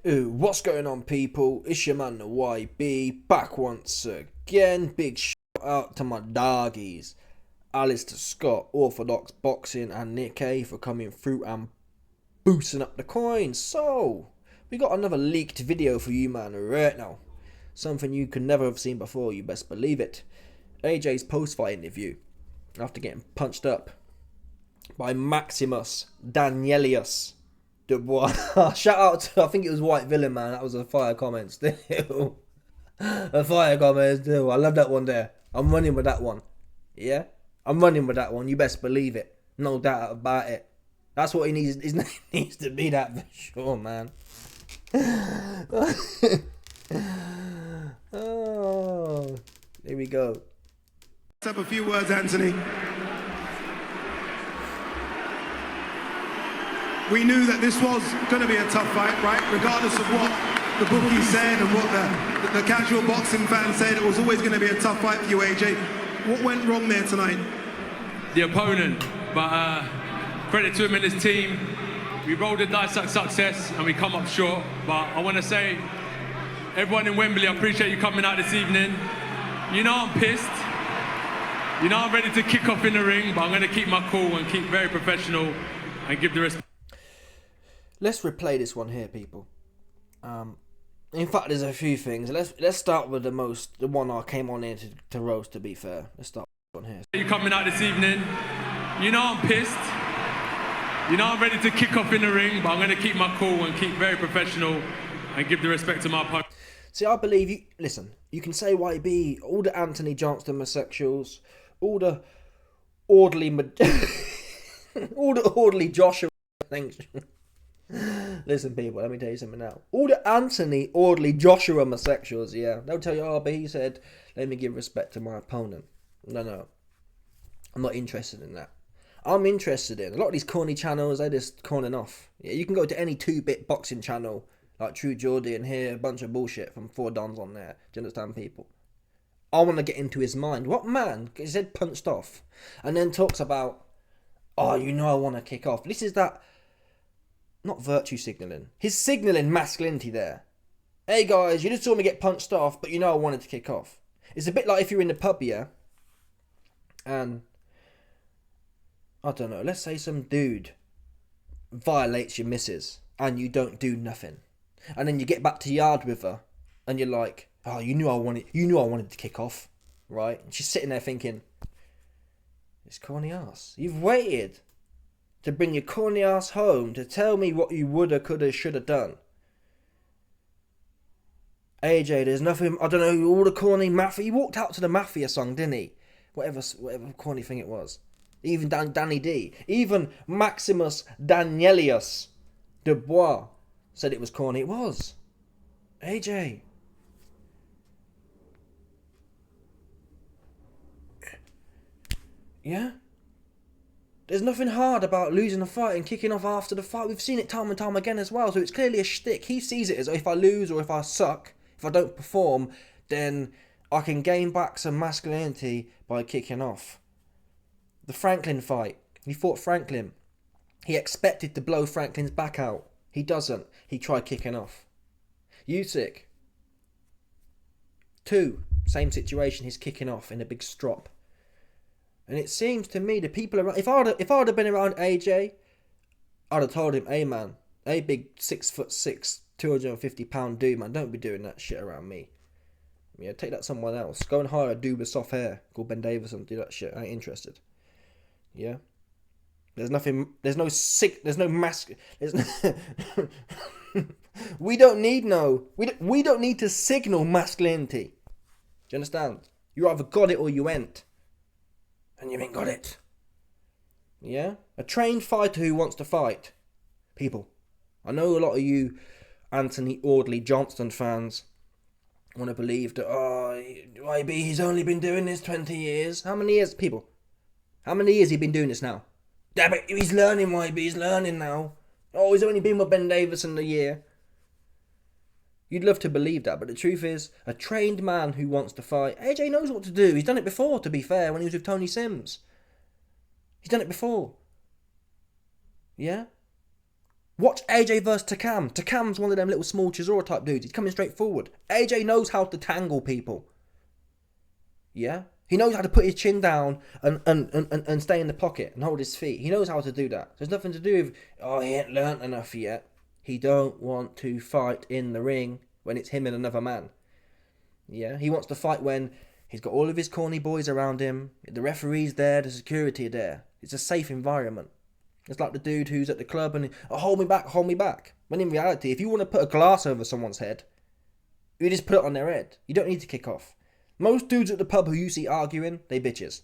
Ooh, what's going on, people? It's your man, the YB, back once again. Big shout out to my doggies, Alistair Scott, Orthodox Boxing, and Nick A for coming through and boosting up the coins. So, we got another leaked video for you, man, right now. Something you could never have seen before, you best believe it. AJ's post-fight interview, after getting punched up by Maximus Danielius Dubois. Shout out to, I think it was White Villain, man. That was a fire comment still. A fire comment still. I love that one there. I'm running with that one. Yeah? I'm running with that one. You best believe it. No doubt about it. That's what he needs. His name needs to be that for sure, man. Oh, here we go. Let's have a few words, Anthony. We knew that this was going to be a tough fight, right? Regardless of what the bookies said and what the casual boxing fans said, it was always going to be a tough fight for you, AJ. What went wrong there tonight? The opponent, but credit to him and his team. We rolled the dice at success and we come up short. But I want to say, everyone in Wembley, I appreciate you coming out this evening. You know I'm pissed. You know I'm ready to kick off in the ring, but I'm going to keep my cool and keep very professional and give the respect. Let's replay this one here, people. In fact, there's a few things. Let's start with the one I came on here to roast, to be fair. Let's start with this one here. You coming out this evening. You know I'm pissed. You know I'm ready to kick off in the ring, but I'm going to keep my cool and keep very professional and give the respect to my opponent. See, I believe you. Listen, you can say YB, all the Anthony Johnston homosexuals, all the orderly, all the orderly Joshua things. Listen, people, let me tell you something now. All the Anthony Orderly Joshua homosexuals, yeah, they'll tell you, oh, but he said, let me give respect to my opponent. No. I'm not interested in that. I'm interested in a lot of these corny channels, they're just corning off. Yeah, you can go to any 2-bit boxing channel, like True Geordie, and hear a bunch of bullshit from 4 Dons on there. Do you understand, people? I want to get into his mind. What man gets his head punched off and then talks about, oh, you know I want to kick off. This is that. Not virtue signalling. He's signalling masculinity there. Hey guys, you just saw me get punched off, but you know I wanted to kick off. It's a bit like if you're in the pub, yeah, and I don't know, let's say some dude violates your missus and you don't do nothing. And then you get back to yard with her and you're like, oh, you knew I wanted to kick off, right? And she's sitting there thinking, this corny ass. You've waited to bring your corny ass home to tell me what you woulda, coulda, shoulda done. AJ, there's nothing, I don't know, all the corny mafia. He walked out to the mafia song, didn't he? Whatever corny thing it was. Even Danny D. Even Maximus Danielius Dubois said it was corny. It was. AJ. Yeah? There's nothing hard about losing a fight and kicking off after the fight. We've seen it time and time again as well. So it's clearly a shtick. He sees it as if I lose or if I suck, if I don't perform, then I can gain back some masculinity by kicking off. The Franklin fight. He fought Franklin. He expected to blow Franklin's back out. He doesn't. He tried kicking off. Usyk. 2. Same situation. He's kicking off in a big strop. And it seems to me the people around, if I'd have been around AJ, I'd have told him, hey man, hey big 6'6", 250-pound dude, man, don't be doing that shit around me. Yeah, take that somewhere else. Go and hire a dude with soft hair called Ben Davison to do that shit. I ain't interested. Yeah. There's we don't need to signal masculinity. Do you understand? You either got it or you ain't. And you ain't got it. Yeah? A trained fighter who wants to fight. People, I know a lot of you Anthony Audley Johnston fans want to believe that, oh, YB, he's only been doing this 20 years. How many years, people? How many years has he been doing this now? Yeah, but he's learning, YB, he's learning now. Oh, he's only been with Ben Davison a year. You'd love to believe that, but the truth is, a trained man who wants to fight, AJ knows what to do. He's done it before, to be fair, when he was with Tony Sims. He's done it before. Yeah? Watch AJ versus Takam. Takam's one of them little small Chisora type dudes. He's coming straight forward. AJ knows how to tangle people. Yeah? He knows how to put his chin down and stay in the pocket and hold his feet. He knows how to do that. There's nothing to do with, he ain't learnt enough yet. He don't want to fight in the ring when it's him and another man. Yeah? He wants to fight when he's got all of his corny boys around him. The referee's there. The security are there. It's a safe environment. It's like the dude who's at the club and, hold me back, hold me back. When in reality, if you want to put a glass over someone's head, you just put it on their head. You don't need to kick off. Most dudes at the pub who you see arguing, they bitches.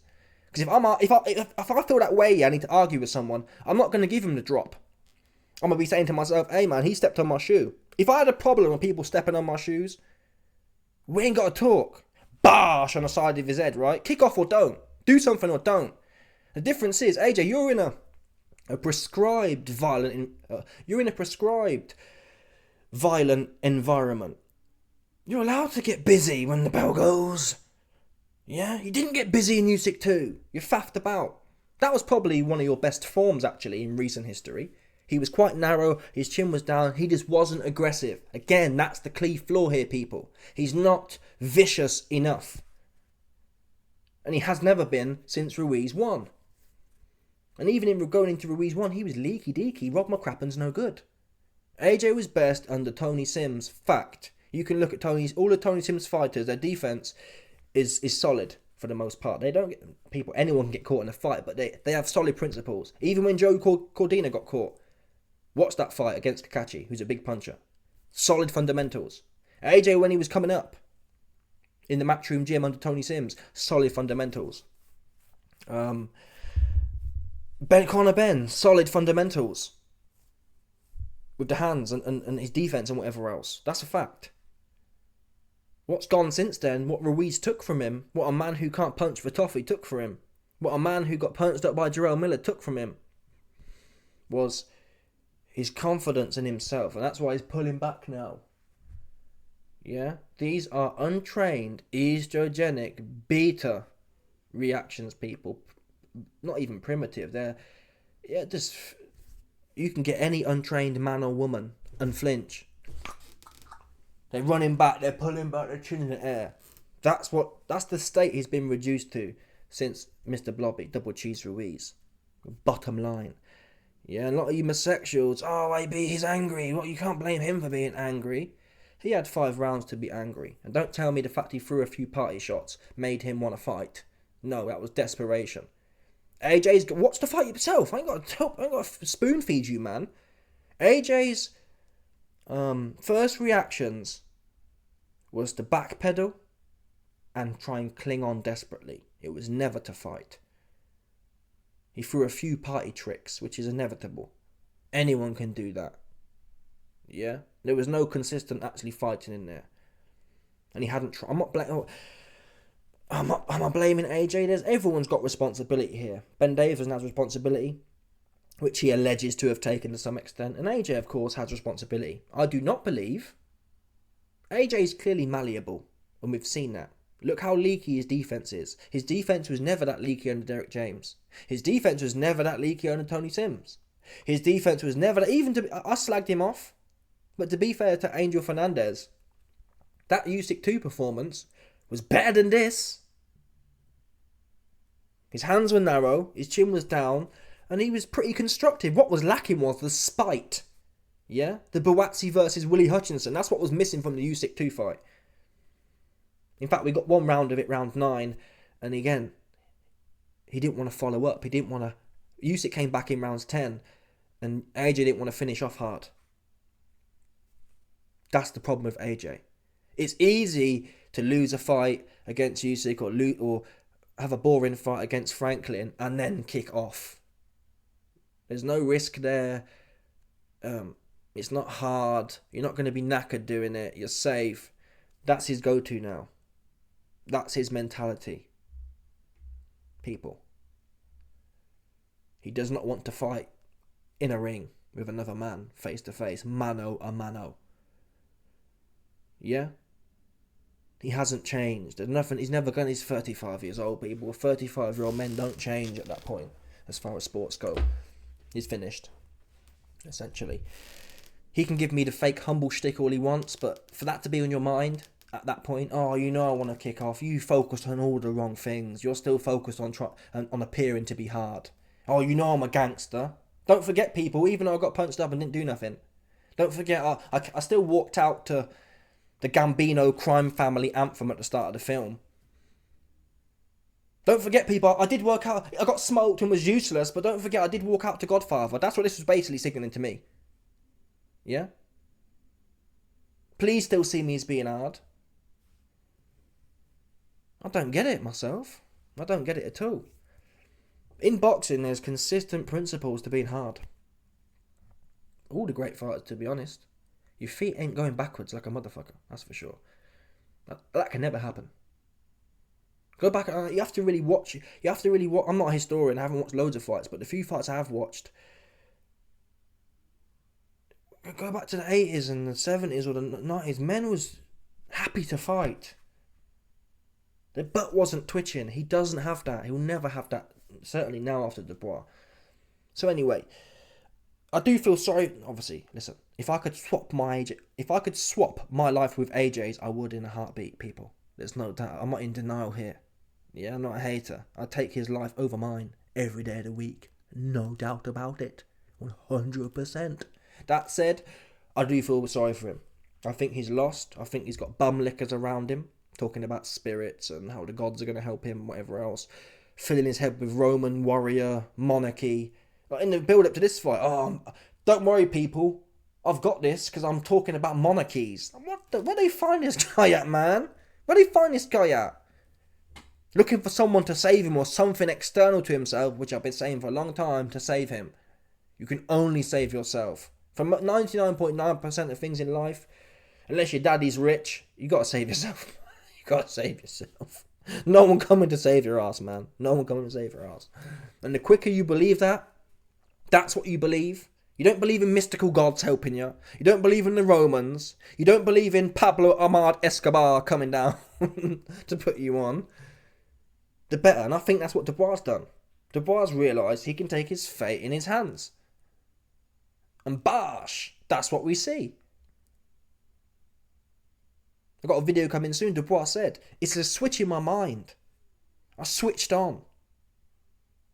Because if I feel that way, I need to argue with someone, I'm not going to give him the drop. I'm going to be saying to myself, hey man, he stepped on my shoe. If I had a problem with people stepping on my shoes, we ain't got to talk. Bash on the side of his head, right? Kick off or don't. Do something or don't. The difference is, AJ, you're in a prescribed violent environment. You're allowed to get busy when the bell goes. Yeah? You didn't get busy in Usyk 2. You faffed about. That was probably one of your best forms, actually, in recent history. He was quite narrow, his chin was down, he just wasn't aggressive. Again, that's the key flaw here, people. He's not vicious enough. And he has never been since Ruiz won. And even in going into Ruiz 1, he was leaky deaky. Rob McCrappen's no good. AJ was best under Tony Sims. Fact. You can look at all the Tony Sims fighters, their defense is solid for the most part. They don't get anyone can get caught in a fight, but they have solid principles. Even when Joe Cordina got caught. Watch that fight against Kakashi, who's a big puncher. Solid fundamentals. AJ, when he was coming up in the Matchroom gym under Tony Sims, solid fundamentals. Conor Ben, solid fundamentals. With the hands and his defense and whatever else. That's a fact. What's gone since then, what Ruiz took from him, what a man who can't punch for toffee took from him, what a man who got punched up by Jarrell Miller took from him, was his confidence in himself. And that's why he's pulling back now. Yeah? These are untrained, estrogenic, beta reactions, people. Not even primitive. They're just... You can get any untrained man or woman and flinch. They're running back, they're pulling back, they're chin in the air. That's the state he's been reduced to since Mr. Blobby, Double Cheese Ruiz. Bottom line. Yeah, a lot of you homosexuals, AB, he's angry. Well, you can't blame him for being angry. He had 5 rounds to be angry. And don't tell me the fact he threw a few party shots made him want to fight. No, that was desperation. AJ's watch the fight yourself. I ain't got to spoon feed you, man. AJ's first reactions was to backpedal and try and cling on desperately. It was never to fight. He threw a few party tricks, which is inevitable. Anyone can do that. Yeah? There was no consistent actually fighting in there. And he hadn't tried. I'm not blaming AJ. Everyone's got responsibility here. Ben Davison has responsibility, which he alleges to have taken to some extent. And AJ, of course, has responsibility. I do not believe. AJ is clearly malleable, and we've seen that. Look how leaky his defense is. His defense was never that leaky under Derek James. His defense was never that leaky under Tony Sims. His defense was never that... I slagged him off. But to be fair to Angel Fernandez, that Usyk 2 performance was better than this. His hands were narrow, his chin was down, and he was pretty constructive. What was lacking was the spite. Yeah? The Buatsi versus Willie Hutchinson. That's what was missing from the Usyk 2 fight. In fact, we got one round of it, round 9, and again, he didn't want to follow up. He didn't want to... Usyk came back in rounds 10, and AJ didn't want to finish off hard. That's the problem with AJ. It's easy to lose a fight against Usyk or have a boring fight against Franklin and then kick off. There's no risk there. It's not hard. You're not going to be knackered doing it. You're safe. That's his go-to now. That's his mentality. People. He does not want to fight in a ring with another man, face to face, mano a mano. Yeah? He hasn't changed. There's nothing. He's never gone. He's 35 years old, people. 35-year-old men don't change at that point, as far as sports go. He's finished. essentially. He can give me the fake humble shtick all he wants, but for that to be on your mind at that point, oh, you know I want to kick off. You focused on all the wrong things. You're still focused on on appearing to be hard. Oh, you know I'm a gangster. Don't forget, people, even though I got punched up and didn't do nothing. Don't forget, I still walked out to the Gambino crime family anthem at the start of the film. Don't forget, people, I did work out. I got smoked and was useless, but don't forget, I did walk out to Godfather. That's what this was basically signaling to me. Yeah? Please still see me as being hard. I don't get it myself. I don't get it at all. In boxing, there's consistent principles to being hard. All the great fighters, to be honest. Your feet ain't going backwards like a motherfucker, that's for sure. That can never happen. Go back, you have to really watch. I'm not a historian, I haven't watched loads of fights, but the few fights I have watched, go back to the 80s and the 70s or the 90s, men was happy to fight. Their butt wasn't twitching. He doesn't have that. He'll never have that, certainly now after Dubois. So anyway, I do feel sorry. Obviously, listen, if I could swap my life with AJ's, I would in a heartbeat, people. There's no doubt. I'm not in denial here. Yeah, I'm not a hater. I'd take his life over mine every day of the week. No doubt about it. 100%. That said, I do feel sorry for him. I think he's lost. I think he's got bum lickers around him, talking about spirits and how the gods are going to help him, whatever else. Filling his head with Roman warrior, monarchy. In the build-up to this fight, don't worry, people. I've got this because I'm talking about monarchies. Where do they find this guy at, man? Where do they find this guy at? Looking for someone to save him or something external to himself, which I've been saying for a long time, to save him. You can only save yourself. From 99.9% of things in life, unless your daddy's rich, you got to save yourself. You got to save yourself. No one coming to save your ass, man. No one coming to save your ass. And the quicker you believe that, that's what you believe. You don't believe in mystical gods helping you. You don't believe in the Romans. You don't believe in Pablo Ahmad Escobar coming down to put you on. The better. And I think that's what Dubois done. Dubois realised he can take his fate in his hands. And bosh, that's what we see. I've got a video coming soon. Dubois said, it's a switch in my mind. I switched on.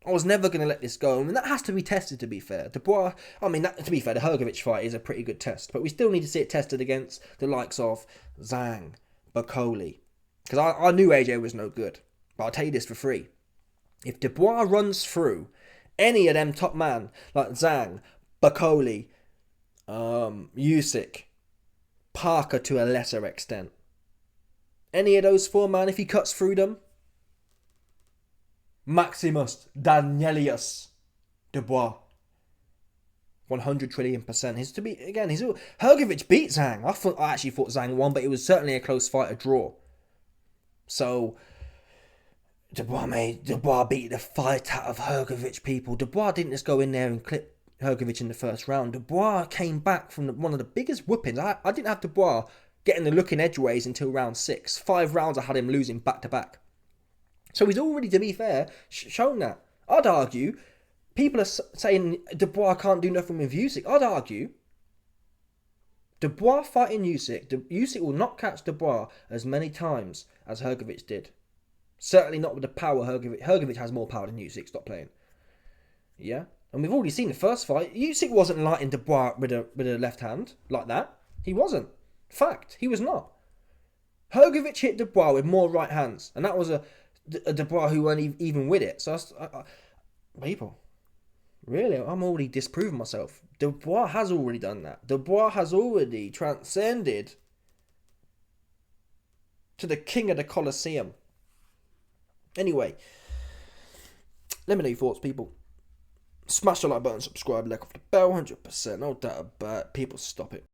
I was never going to let this go. And that has to be tested, to be fair. Dubois, to be fair, the Hrgovic fight is a pretty good test. But we still need to see it tested against the likes of Zhang, Bakoli. Because I knew AJ was no good. But I'll tell you this for free. If Dubois runs through any of them top man, like Zhang, Bakoli, Usyk, Parker to a lesser extent, any of those four, man, if he cuts through them, Maximus Danielius Dubois, 100 trillion%. Hrgovic beat Zhang. I actually thought Zhang won, but it was certainly a close fight, a draw. So Dubois beat the fight out of Hrgovic, people. Dubois didn't just go in there and clip Hrgovic in the first round. Dubois came back from one of the biggest whoopings. I didn't have Dubois getting the look in edgeways until round 6. 5 rounds I had him losing back to back. So he's already, to be fair, shown that. I'd argue, people are saying Dubois can't do nothing with Usyk. I'd argue, Dubois fighting Usyk, Usyk will not catch Dubois as many times as Hrgovic did. Certainly not with the power Hrgovic has more power than Usyk. Stop playing. Yeah? And we've already seen the first fight. Usyk wasn't lighting Dubois with a left hand like that. He wasn't. Fact, he was not. Hrgovic hit Dubois with more right hands. And that was a Dubois who weren't even with it. So, people, really, I'm already disproving myself. Dubois has already done that. Dubois has already transcended to the king of the Colosseum. Anyway, let me know your thoughts, people. Smash the like button, subscribe, like off the bell, 100%. No doubt about it. People, stop it.